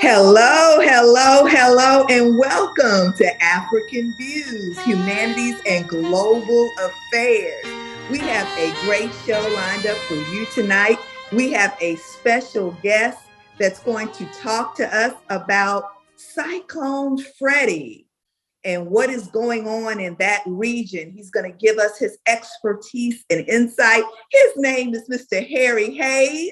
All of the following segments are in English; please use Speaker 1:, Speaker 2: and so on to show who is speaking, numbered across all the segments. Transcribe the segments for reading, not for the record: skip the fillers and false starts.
Speaker 1: Hello, hello, hello, and welcome to African Views, Humanities, and Global Affairs. We have a great show lined up for you tonight. We have a special guest that's going to talk to us about Cyclone Freddy and what is going on in that region. He's going to give us his expertise and insight. His name is Mr. Harry Hayes.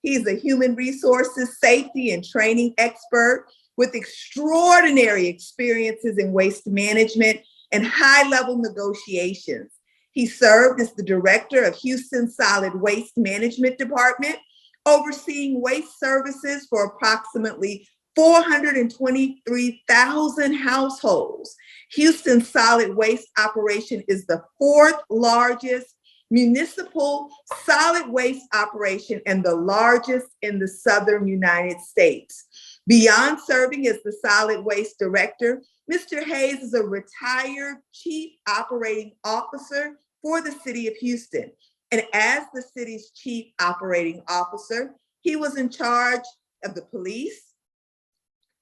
Speaker 1: He's a human resources, safety, and training expert with extraordinary experiences in waste management and high-level negotiations. He served as the director of Houston Solid Waste Management Department, overseeing waste services for approximately 423,000 households. Houston Solid Waste Operation is the fourth largest municipal solid waste operation and the largest in the southern United States. Beyond serving as the solid waste director, Mr. Hayes is a retired chief operating officer for the city of Houston. And as the city's chief operating officer, he was in charge of the police,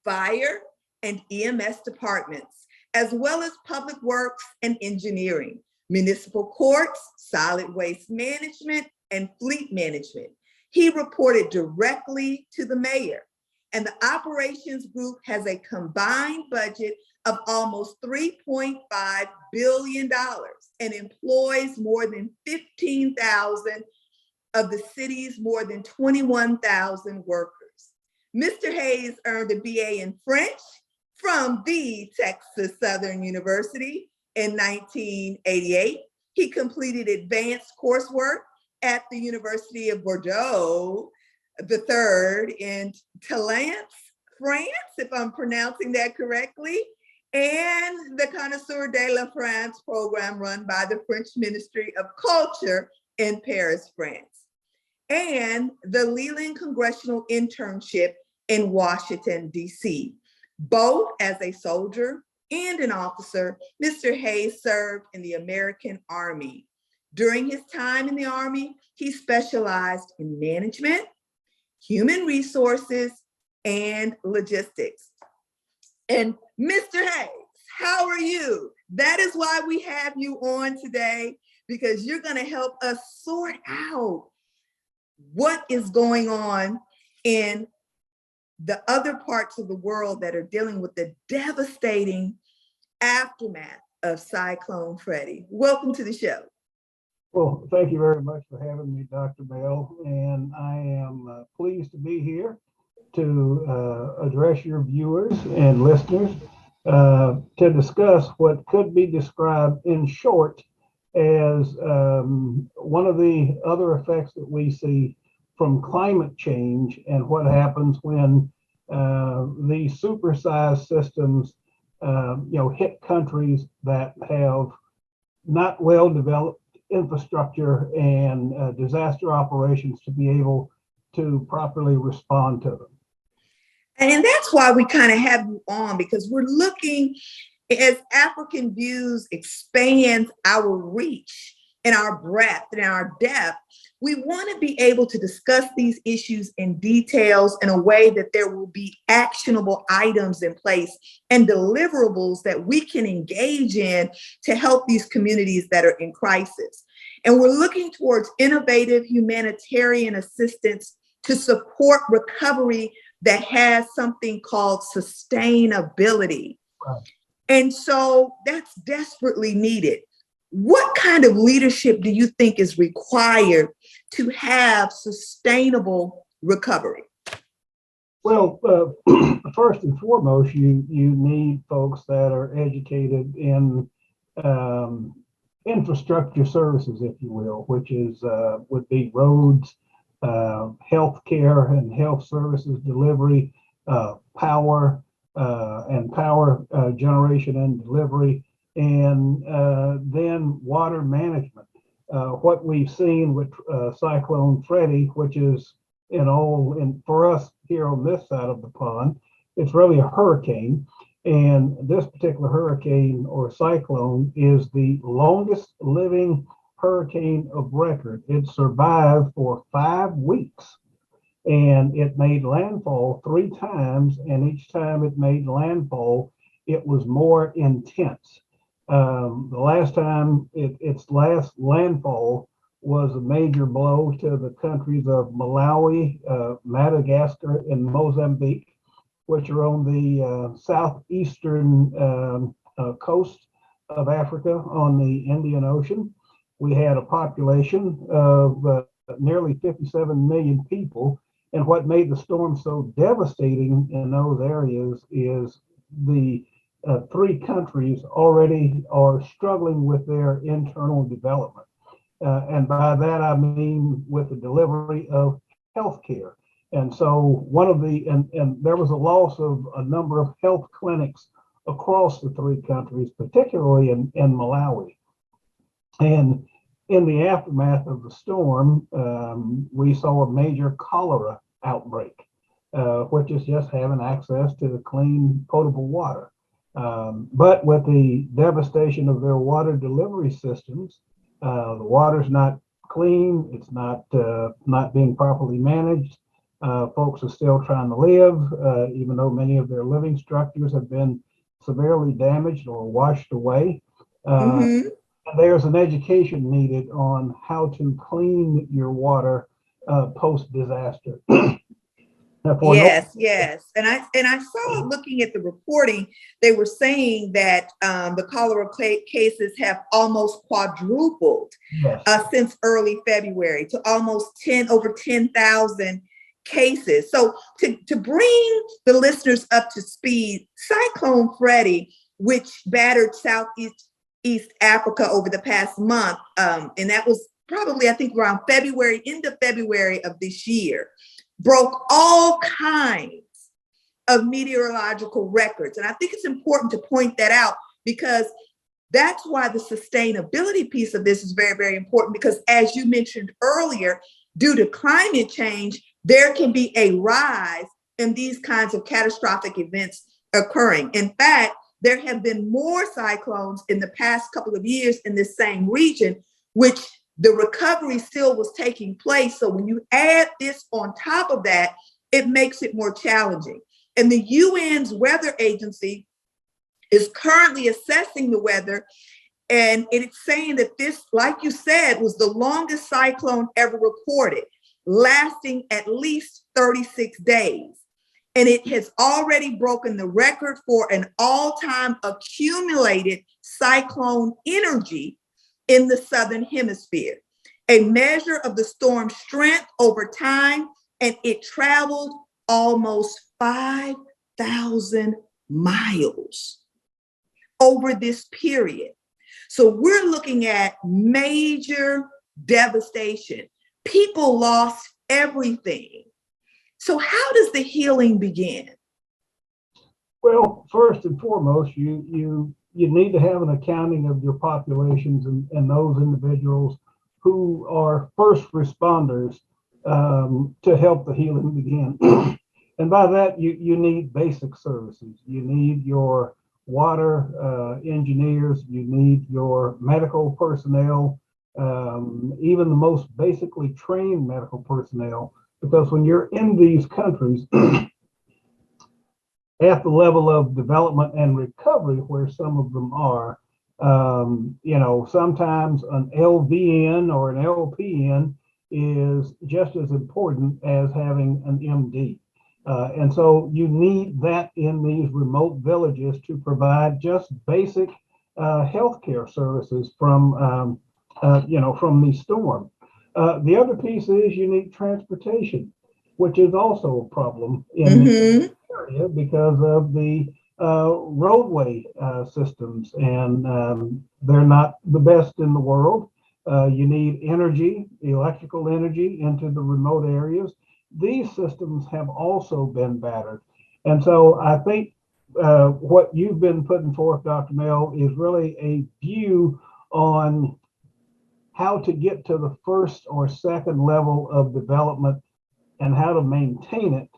Speaker 1: fire, and EMS departments, as well as public works and engineering, municipal courts, solid waste management, and fleet management. He reported directly to the mayor, and the operations group has a combined budget of almost $3.5 billion and employs more than 15,000 of the city's more than 21,000 workers. Mr. Hayes earned a BA in French from the Texas Southern University in 1988. He completed advanced coursework at the University of Bordeaux, the third in Talence, France, if I'm pronouncing that correctly, and the Connoisseur de la France program run by the French Ministry of Culture in Paris, France, and the Leland Congressional Internship in Washington, D.C. Both as a soldier and an officer, Mr. Hayes served in the American Army. During his time in the Army, he specialized in management, human resources, and logistics. And Mr. Hayes, how are you? That is why we have you on today, because you're going to help us sort out what is going on in the other parts of the world that are dealing with the devastating aftermath of Cyclone Freddy. Welcome to the show.
Speaker 2: Well, thank you very much for having me, Dr. Bell, and I am pleased to be here to address your viewers and listeners to discuss what could be described in short as one of the other effects that we see from climate change and what happens when these supersized systems hit countries that have not well developed infrastructure and disaster operations to be able to properly respond to them.
Speaker 1: And that's why we kind of have you on, because we're looking, as African Views expands our reach and our breadth and our depth, we want to be able to discuss these issues in details in a way that there will be actionable items in place and deliverables that we can engage in to help these communities that are in crisis. And we're looking towards innovative humanitarian assistance to support recovery that has something called sustainability.
Speaker 2: Right.
Speaker 1: And so that's desperately needed. What kind of leadership do you think is required to have sustainable recovery?
Speaker 2: Well, first and foremost, you need folks that are educated in infrastructure services, if you will, which is would be roads, healthcare and health services delivery, power and power generation and delivery, and then water management. What we've seen with Cyclone Freddy, which is and for us here on this side of the pond, it's really a hurricane. And this particular hurricane or cyclone is the longest living hurricane of record. It survived for 5 weeks. and it made landfall 3 times, and each time it made landfall, it was more intense. The last time its last landfall was a major blow to the countries of Malawi, Madagascar, and Mozambique, which are on the southeastern coast of Africa on the Indian Ocean. We had a population of nearly 57 million people. And what made the storm so devastating in those areas is the 3 countries already are struggling with their internal development. And by that, I mean with the delivery of health care. And so and there was a loss of a number of health clinics across the 3 countries, particularly in Malawi. And in the aftermath of the storm, we saw a major cholera outbreak, which is just having access to clean, potable water. But with the devastation of their water delivery systems, the water's not clean, it's not being properly managed. Folks are still trying to live, even though many of their living structures have been severely damaged or washed away.
Speaker 1: Mm-hmm.
Speaker 2: There's an education needed on how to clean your water post-disaster.
Speaker 1: Yes, yes. And I saw, looking at the reporting, they were saying that the cholera cases have almost quadrupled
Speaker 2: Yes.
Speaker 1: Since early February to almost over 10,000 cases. So to bring the listeners up to speed, Cyclone Freddy, which battered East Africa over the past month, and that was probably, I think, around February, end of February of this year, broke all kinds of meteorological records. And I think it's important to point that out, because that's why the sustainability piece of this is very, very important, because as you mentioned earlier, due to climate change, there can be a rise in these kinds of catastrophic events occurring. In fact, there have been more cyclones in the past couple of years in this same region, which the recovery still was taking place. So when you add this on top of that, it makes it more challenging. And the UN's weather agency is currently assessing the weather. And it's saying that this, like you said, was the longest cyclone ever recorded, lasting at least 36 days. And it has already broken the record for an all-time accumulated cyclone energy in the Southern Hemisphere, a measure of the storm's strength over time, and it traveled almost 5,000 miles over this period. So we're looking at major devastation. People lost everything. So how does the healing begin?
Speaker 2: Well, first and foremost, you need to have an accounting of your populations and those individuals who are first responders to help the healing begin. And by that, you need basic services. You need your water engineers, you need your medical personnel, even the most basically trained medical personnel, because when you're in these countries, at the level of development and recovery where some of them are, sometimes an LVN or an LPN is just as important as having an MD. And so you need that in these remote villages to provide just basic healthcare services from the storm. The other piece is you need transportation, which is also a problem in the area because of the roadway systems, and they're not the best in the world. You need energy, electrical energy into the remote areas. These systems have also been battered. And so I think what you've been putting forth, Dr. Mel, is really a view on how to get to the first or second level of development and how to maintain it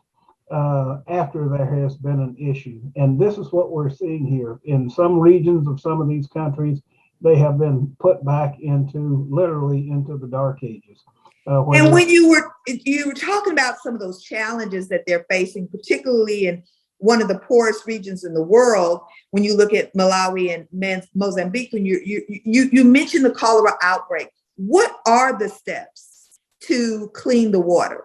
Speaker 2: after there has been an issue. And this is what we're seeing here. In some regions of some of these countries, they have been put back literally into the dark ages.
Speaker 1: And when you were talking about some of those challenges that they're facing, particularly in one of the poorest regions in the world, when you look at Malawi and Mozambique, when you mentioned the cholera outbreak, what are the steps to clean the water?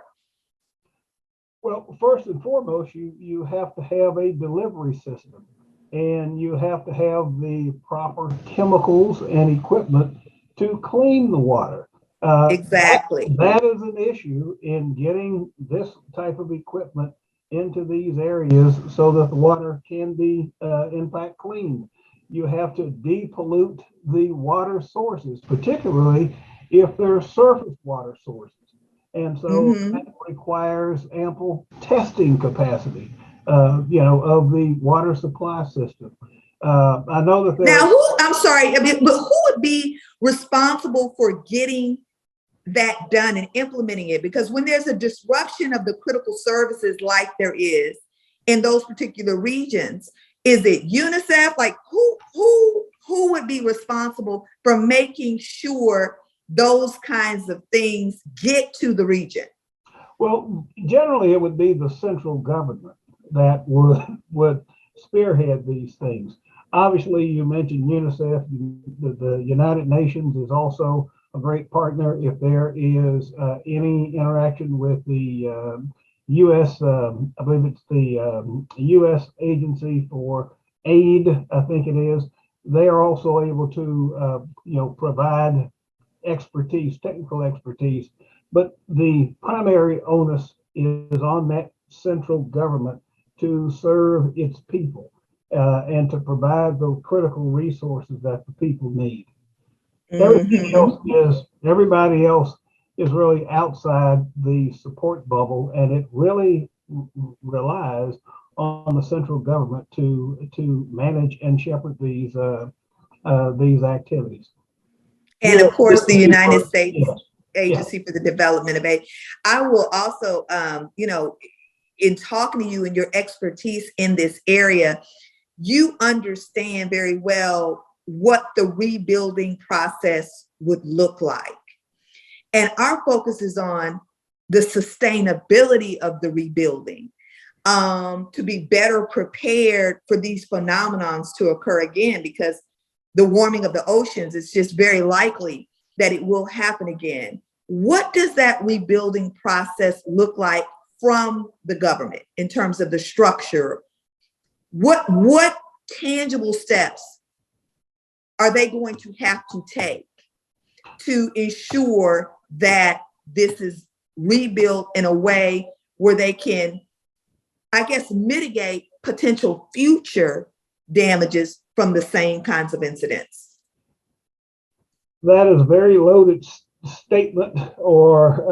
Speaker 2: Well, first and foremost, you have to have a delivery system, and you have to have the proper chemicals and equipment to clean the water.
Speaker 1: Exactly.
Speaker 2: That is an issue in getting this type of equipment into these areas so that the water can be, in fact, cleaned. You have to depollute the water sources, particularly if they're surface water sources. And so that requires ample testing capacity, of the water supply system. I know that
Speaker 1: now, I'm sorry, but who would be responsible for getting that done and implementing it? Because when there's a disruption of the critical services like there is in those particular regions, is it UNICEF? Like who would be responsible for making sure those kinds of things get to the region?
Speaker 2: Well, generally it would be the central government that would spearhead these things. Obviously, you mentioned UNICEF. The United Nations is also a great partner. If there is any interaction with the U.S., I believe it's the U.S. Agency for Aid, I think it is, they are also able to provide expertise, technical expertise. But the primary onus is on that central government to serve its people and to provide the critical resources that the people need. Everybody else is really outside the support bubble, and it really relies on the central government to manage and shepherd these activities.
Speaker 1: And of course, the United States Agency for the Development of Aid. I will also, in talking to you and your expertise in this area, you understand very well what the rebuilding process would look like. And our focus is on the sustainability of the rebuilding, to be better prepared for these phenomenons to occur again, because the warming of the oceans is just very likely that it will happen again. What does that rebuilding process look like from the government in terms of the structure? What tangible steps are they going to have to take to ensure that this is rebuilt in a way where they can, I guess, mitigate potential future damages from the same kinds of incidents?
Speaker 2: That is a very loaded statement or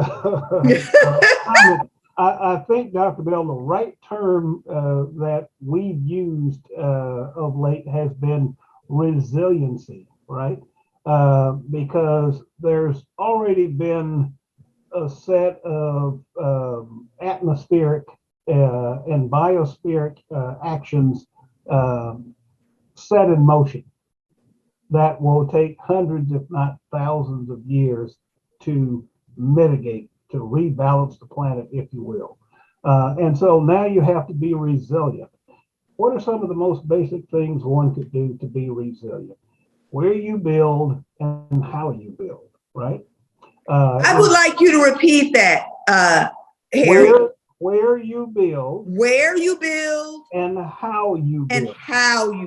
Speaker 2: comment. I think, Dr. Bell, the right term that we've used of late has been resiliency, right? Because there's already been a set of atmospheric and biospheric actions set in motion that will take hundreds, if not thousands of years to mitigate, to rebalance the planet, if you will. And so now you have to be resilient. What are some of the most basic things one could do to be resilient? Where you build and how you build, right?
Speaker 1: I would like you to repeat that, Harry.
Speaker 2: Where you build,
Speaker 1: and
Speaker 2: how you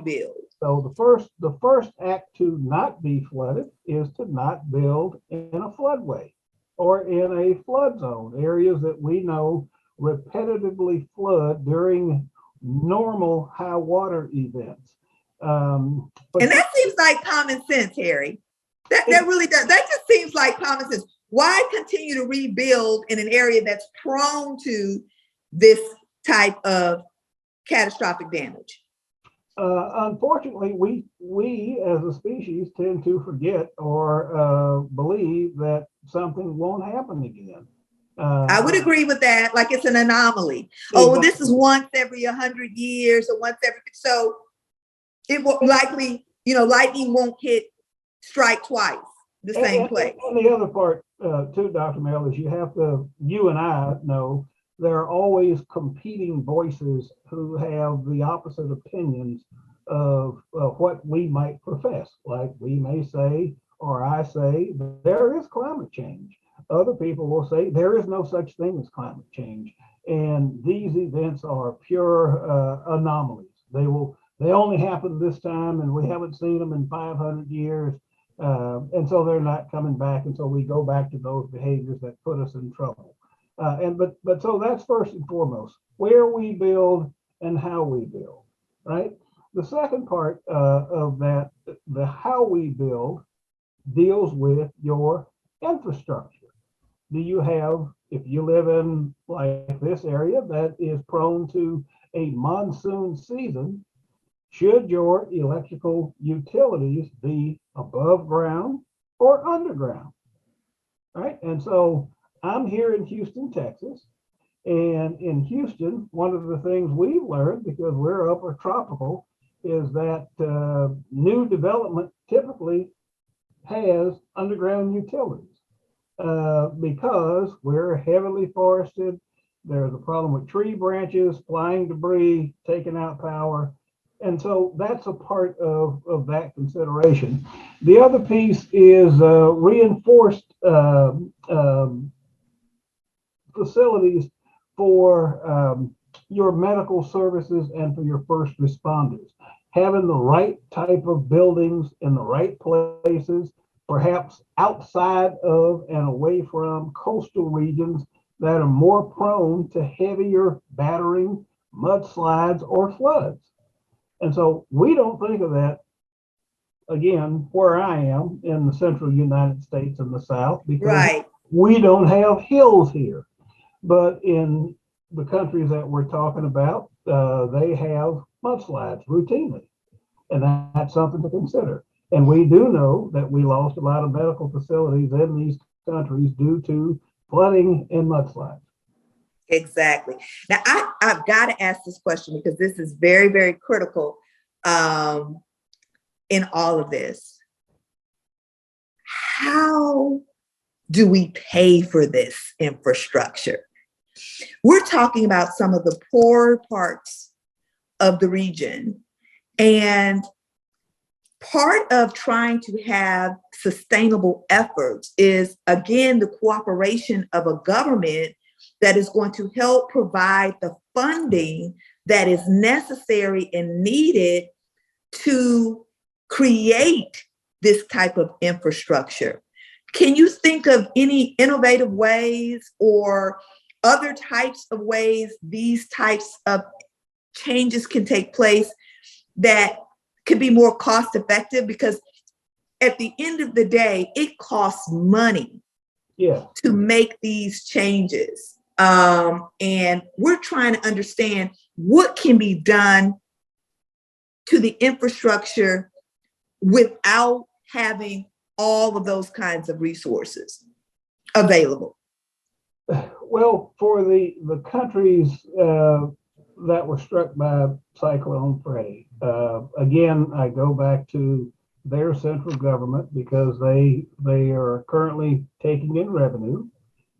Speaker 1: build.
Speaker 2: So the first act to not be flooded is to not build in a floodway or in a flood zone, areas that we know repetitively flood during normal high water events.
Speaker 1: And that seems like common sense, Harry. That really does. That just seems like common sense. Why continue to rebuild in an area that's prone to this type of catastrophic damage?
Speaker 2: Unfortunately, we as a species tend to forget or believe that something won't happen again.
Speaker 1: I would agree with that. Like it's an anomaly. Exactly. Oh, well, this is once every 100 years or once every, so it will likely, lightning won't strike twice. the same place.
Speaker 2: And the other part too, Dr. Mel, is you and I know there are always competing voices who have the opposite opinions of what we might profess. Like we may say, or I say, there is climate change. Other people will say there is no such thing as climate change. And these events are pure anomalies. They only happen this time, and we haven't seen them in 500 years. And so they're not coming back. And so we go back to those behaviors that put us in trouble. But so that's first and foremost, where we build and how we build, right? The second part of that, the how we build, deals with your infrastructure. Do you have, if you live in like this area that is prone to a monsoon season, should your electrical utilities be above ground or underground, right? And so I'm here in Houston, Texas. And in Houston, one of the things we've learned, because we're upper tropical, is that new development typically has underground utilities because we're heavily forested. There's a problem with tree branches, flying debris, taking out power. And so that's a part of that consideration. The other piece is reinforced facilities for your medical services and for your first responders. Having the right type of buildings in the right places, perhaps outside of and away from coastal regions that are more prone to heavier battering, mudslides, or floods. And so we don't think of that, again, where I am in the central United States and the South, because we don't have hills here. But in the countries that we're talking about, they have mudslides routinely. And that's something to consider. And we do know that we lost a lot of medical facilities in these countries due to flooding and mudslides.
Speaker 1: Exactly. Now, I've got to ask this question because this is very, very critical in all of this. How do we pay for this infrastructure? We're talking about some of the poor parts of the region. And part of trying to have sustainable efforts is, again, the cooperation of a government that is going to help provide the funding that is necessary and needed to create this type of infrastructure. Can you think of any innovative ways or other types of ways these types of changes can take place that could be more cost effective? Because at the end of the day, it costs money to make these changes. And we're trying to understand what can be done to the infrastructure without having all of those kinds of resources available.
Speaker 2: Well, for the countries that were struck by Cyclone Freddy, again, I go back to their central government because they are currently taking in revenue.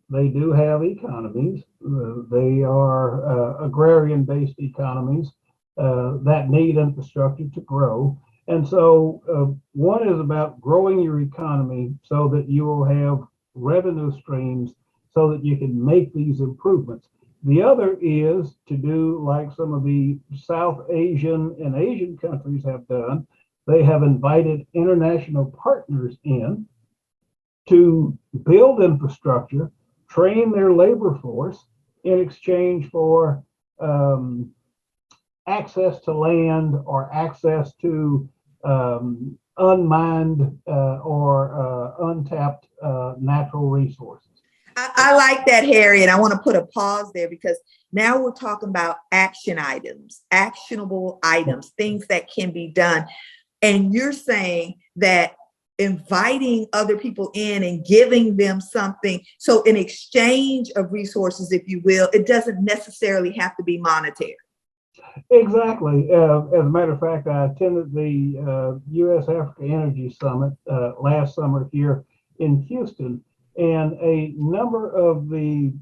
Speaker 2: They do have economies. They are agrarian-based economies that need infrastructure to grow. And so one is about growing your economy so that you will have revenue streams so that you can make these improvements. The other is to do like some of the South Asian and Asian countries have done. They have invited international partners in to build infrastructure, train their labor force in exchange for access to land or access to unmined or untapped natural resources.
Speaker 1: I like that, Harry, and I want to put a pause there because now we're talking about action items, actionable items, things that can be done. And you're saying that inviting other people in and giving them something, so in exchange of resources, if you will, it doesn't necessarily have to be monetary.
Speaker 2: Exactly. As a matter of fact, I attended the U.S. Africa Energy Summit last summer here in Houston, and a number of the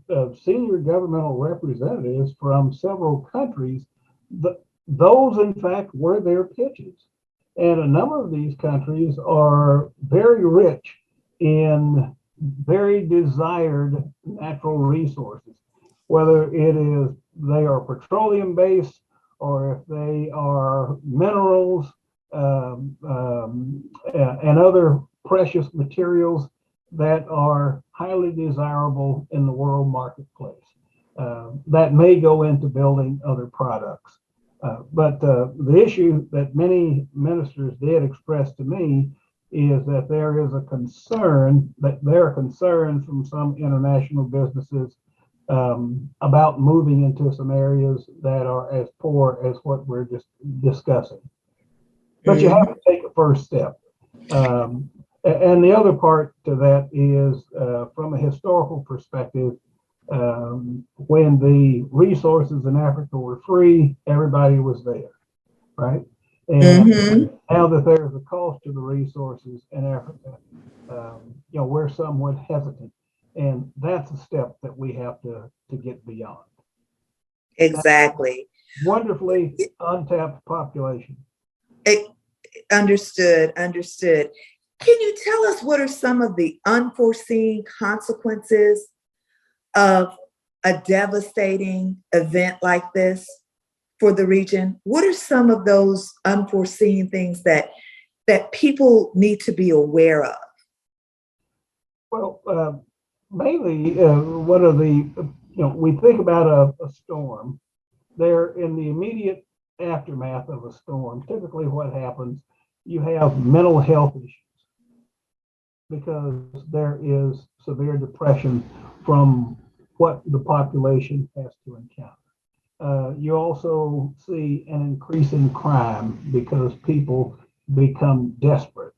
Speaker 2: senior governmental representatives from several countries, those in fact were their pitches. And a number of these countries are very rich in very desired natural resources, whether it is they are petroleum based or if they are minerals and other precious materials that are highly desirable in the world marketplace. That may go into building other products. But the issue that many ministers did express to me is that there is a concern, that there are concerns from some international businesses about moving into some areas that are as poor as what we're just discussing. But you have to take a first step. And the other part to that is from a historical perspective, when the resources in Africa were free, everybody was there, right? And now that there's a cost to the resources in Africa, we're somewhat hesitant. And that's a step that we have to get beyond.
Speaker 1: Exactly.
Speaker 2: Wonderfully untapped population.
Speaker 1: Understood. Can you tell us what are some of the unforeseen consequences of a devastating event like this for the region? What are some of those unforeseen things that people need to be aware of?
Speaker 2: Well, mainly one of the, we think about a storm. They're in the immediate aftermath of a storm. Typically what happens, you have mental health issues because there is severe depression from what the population has to encounter. You also see an increase in crime because people become desperate.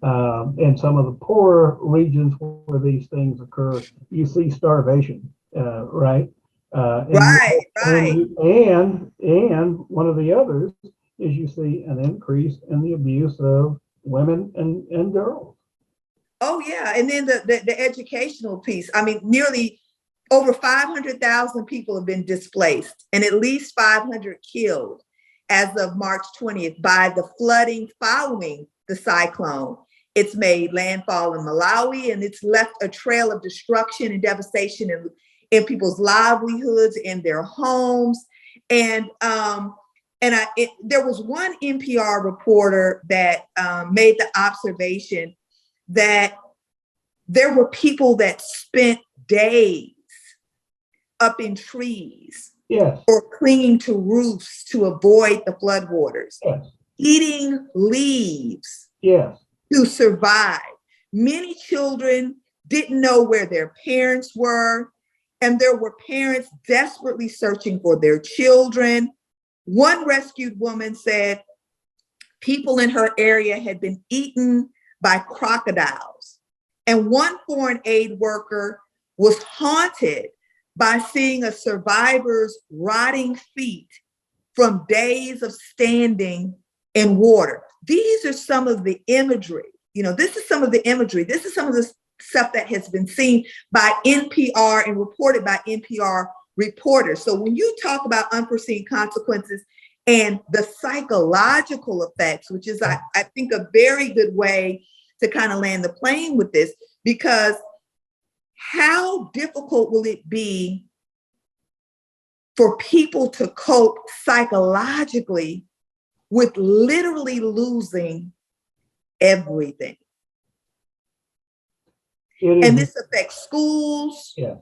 Speaker 2: In some of the poorer regions where these things occur, you see starvation, right?
Speaker 1: Right.
Speaker 2: And one of the others is you see an increase in the abuse of women and girls.
Speaker 1: Oh yeah, and then the educational piece. I mean, nearly over 500,000 people have been displaced and at least 500 killed as of March 20th by the flooding following the cyclone. It's made landfall in Malawi, and it's left a trail of destruction and devastation in people's livelihoods, in their homes. And there was one NPR reporter that made the observation that there were people that spent days up in trees,
Speaker 2: yes,
Speaker 1: or clinging to roofs to avoid the floodwaters,
Speaker 2: yes,
Speaker 1: eating leaves,
Speaker 2: yes,
Speaker 1: to survive. Many children didn't know where their parents were, and there were parents desperately searching for their children. One rescued woman said people in her area had been eaten by crocodiles. And one foreign aid worker was haunted by seeing a survivor's rotting feet from days of standing in water. These are some of the imagery. This is some of the imagery. This is some of the stuff that has been seen by NPR and reported by NPR reporters. So when you talk about unforeseen consequences and the psychological effects, which is, I think, a very good way to kind of land the plane with this, because how difficult will it be for people to cope psychologically with literally losing everything? And this affects schools.
Speaker 2: Yeah.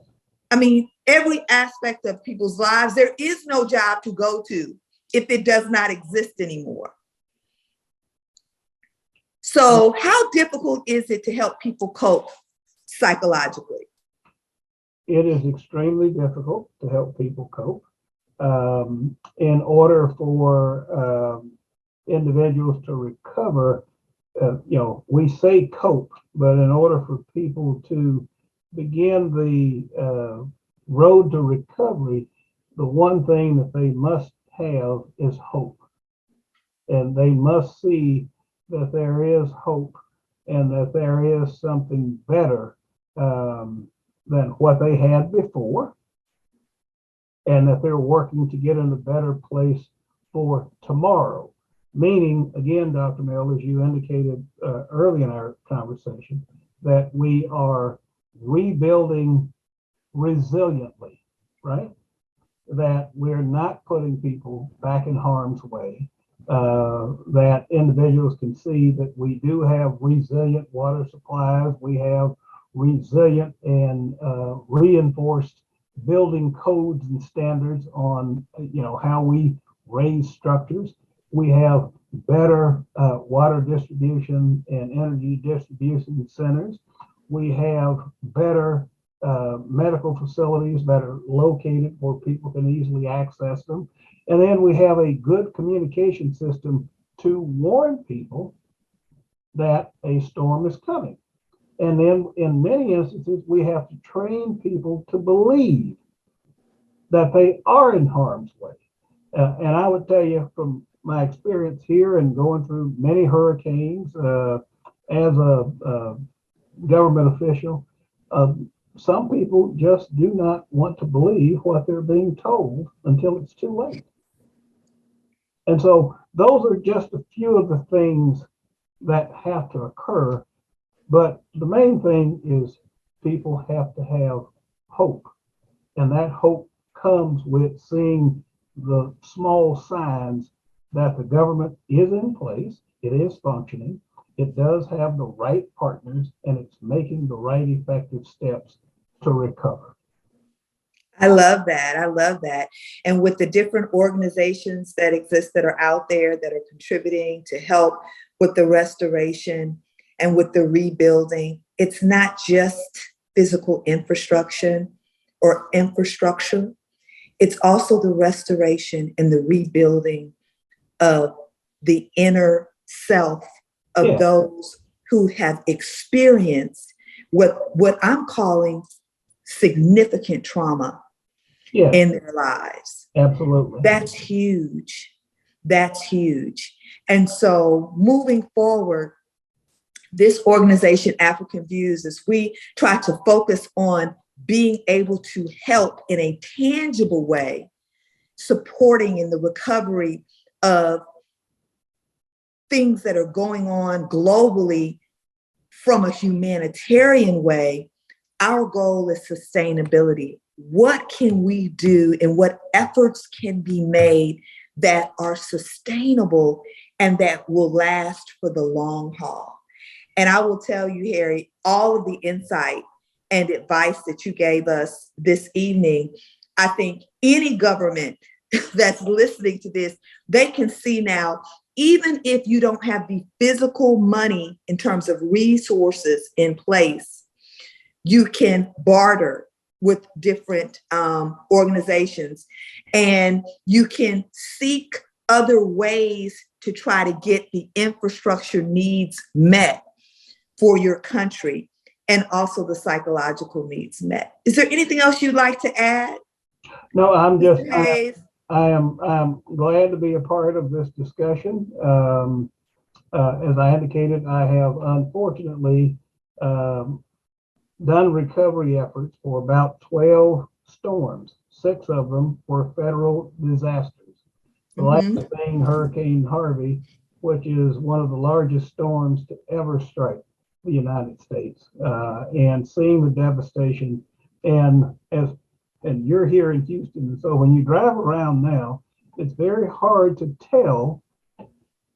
Speaker 1: I mean, every aspect of people's lives. There is no job to go to if it does not exist anymore. So how difficult is it to help people cope psychologically?
Speaker 2: It is extremely difficult to help people cope. In order for individuals to recover, we say cope, but in order for people to begin the road to recovery, the one thing that they must have is hope. And they must see that there is hope and that there is something better than what they had before, and that they're working to get in a better place for tomorrow. Meaning, again, Dr. Mill, as you indicated early in our conversation, that we are rebuilding resiliently, right? That we're not putting people back in harm's way, that individuals can see that we do have resilient water supplies, we have resilient and reinforced building codes and standards on, how we raise structures. We have better water distribution and energy distribution centers. We have better medical facilities that are located where people can easily access them. And then we have a good communication system to warn people that a storm is coming. And then in many instances, we have to train people to believe that they are in harm's way. And I would tell you from my experience here and going through many hurricanes as a government official, some people just do not want to believe what they're being told until it's too late. And so those are just a few of the things that have to occur. But the main thing is people have to have hope. And that hope comes with seeing the small signs that the government is in place, it is functioning, it does have the right partners, and it's making the right effective steps to recover.
Speaker 1: I love that. I love that. And with the different organizations that exist that are out there that are contributing to help with the restoration and with the rebuilding, it's not just physical infrastructure or infrastructure. It's also the restoration and the rebuilding of the inner self of those who have experienced what I'm calling significant trauma in their lives.
Speaker 2: Absolutely.
Speaker 1: That's huge. That's huge. And so moving forward, this organization, African Views, as we try to focus on being able to help in a tangible way, supporting in the recovery of things that are going on globally from a humanitarian way, our goal is sustainability. What can we do and what efforts can be made that are sustainable and that will last for the long haul? And I will tell you, Harry, all of the insight and advice that you gave us this evening, I think any government that's listening to this, they can see now, even if you don't have the physical money in terms of resources in place, you can barter with different organizations, and you can seek other ways to try to get the infrastructure needs met for your country and also the psychological needs met. Is there anything else you'd like to add?
Speaker 2: No, I am glad to be a part of this discussion. As I indicated, I have unfortunately done recovery efforts for about 12 storms. 6 of them were federal disasters. The last being Hurricane Harvey, which is one of the largest storms to ever strike the United States, and seeing the devastation. And you're here in Houston, and so when you drive around now, it's very hard to tell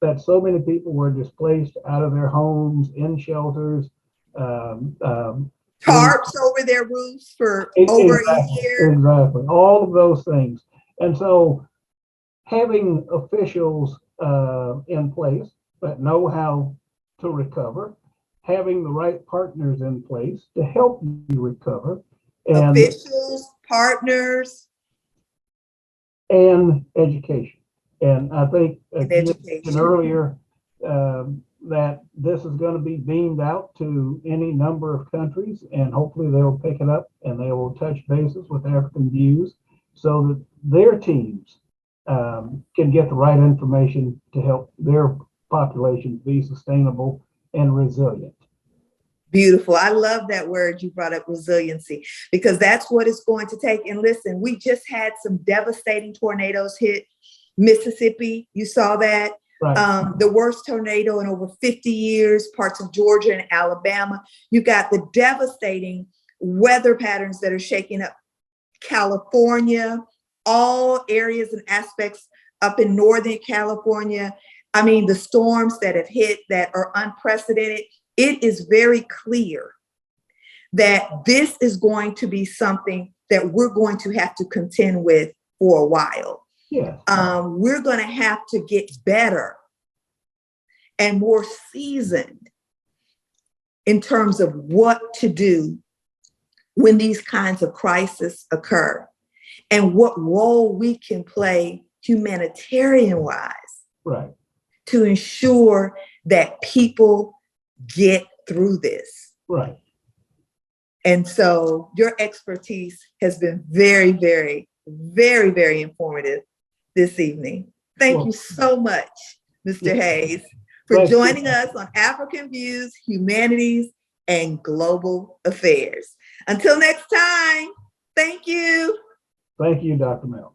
Speaker 2: that so many people were displaced out of their homes, in shelters,
Speaker 1: tarps over their roofs for over a year.
Speaker 2: Exactly, all of those things. And so having officials in place that know how to recover, having the right partners in place to help you recover, and
Speaker 1: officials, partners,
Speaker 2: and education. And I think you mentioned earlier that this is going to be beamed out to any number of countries, and hopefully they'll pick it up and they will touch bases with African Views so that their teams can get the right information to help their populations be sustainable and resilient.
Speaker 1: Beautiful. I love that word you brought up, resiliency, because that's what it's going to take. And listen, we just had some devastating tornadoes hit Mississippi. You saw that.
Speaker 2: Right.
Speaker 1: The worst tornado in over 50 years, parts of Georgia and Alabama. You got the devastating weather patterns that are shaking up California, all areas and aspects up in Northern California. I mean, the storms that have hit that are unprecedented. It is very clear that this is going to be something that we're going to have to contend with for a while.
Speaker 2: Yes.
Speaker 1: We're going to have to get better and more seasoned in terms of what to do when these kinds of crises occur and what role we can play humanitarian-wise,
Speaker 2: Right.
Speaker 1: to ensure that people get through this.
Speaker 2: Right.
Speaker 1: And so your expertise has been very, very, very, very informative this evening. Thank you so much, Mr. Hayes, for joining us on African Views, Humanities, and Global Affairs. Until next time, thank you.
Speaker 2: Thank you, Dr. Mel.